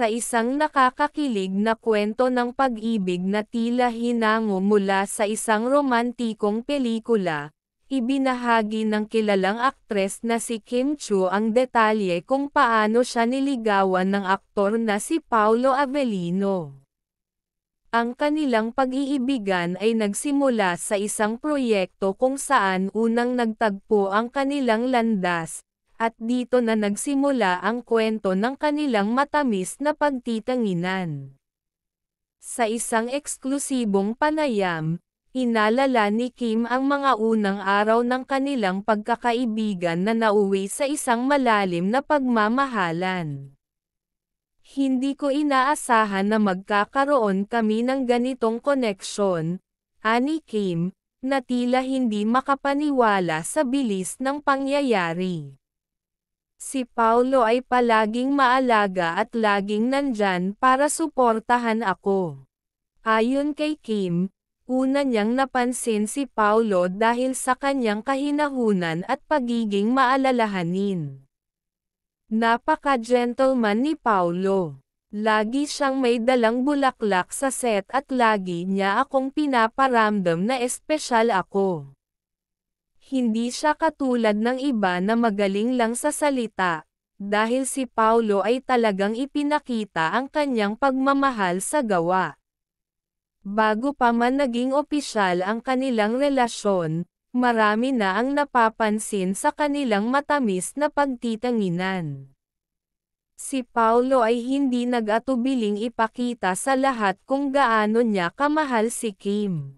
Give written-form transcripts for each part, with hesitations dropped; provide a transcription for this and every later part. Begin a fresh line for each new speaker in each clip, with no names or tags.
Sa isang nakakakilig na kwento ng pag-ibig na tila hinango mula sa isang romantikong pelikula, ibinahagi ng kilalang aktres na si Kim Chiu ang detalye kung paano siya niligawan ng aktor na si Paolo Avellino. Ang kanilang pag-iibigan ay nagsimula sa isang proyekto kung saan unang nagtagpo ang kanilang landas, at dito na nagsimula ang kwento ng kanilang matamis na pagtitanginan. Sa isang eksklusibong panayam, inalala ni Kim ang mga unang araw ng kanilang pagkakaibigan na nauwi sa isang malalim na pagmamahalan. Hindi ko inaasahan na magkakaroon kami ng ganitong koneksyon, ani Kim, na tila hindi makapaniwala sa bilis ng pangyayari. Si Paolo ay palaging maalaga at laging nandyan para suportahan ako. Ayon kay Kim, una niyang napansin si Paolo dahil sa kanyang kahinahunan at pagiging maalalahanin. Napaka-gentleman ni Paolo. Lagi siyang may dalang bulaklak sa set at lagi niya akong pinaparamdam na espesyal ako. Hindi siya katulad ng iba na magaling lang sa salita, dahil si Paolo ay talagang ipinakita ang kanyang pagmamahal sa gawa. Bago pa man naging opisyal ang kanilang relasyon, marami na ang napapansin sa kanilang matamis na pagtitanginan. Si Paolo ay hindi nag-atubiling ipakita sa lahat kung gaano niya kamahal si Kim.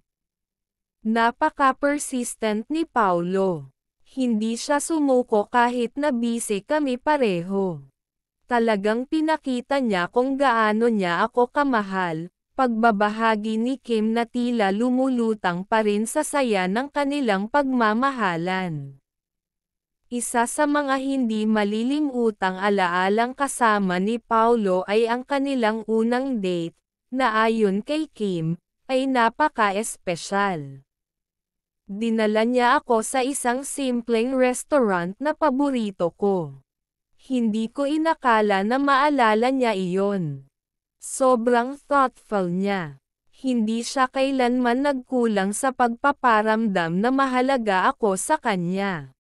Napaka-persistent ni Paolo. Hindi siya sumuko kahit na busy kami pareho. Talagang pinakita niya kung gaano niya ako kamahal, pagbabahagi ni Kim na tila lumulutang pa rin sa saya ng kanilang pagmamahalan. Isa sa mga hindi malilimutang alaalang kasama ni Paolo ay ang kanilang unang date, na ayon kay Kim, ay napaka-espesyal. Dinala niya ako sa isang simpleng restaurant na paborito ko. Hindi ko inakala na maalala niya iyon. Sobrang thoughtful niya. Hindi siya kailanman nagkulang sa pagpaparamdam na mahalaga ako sa kanya.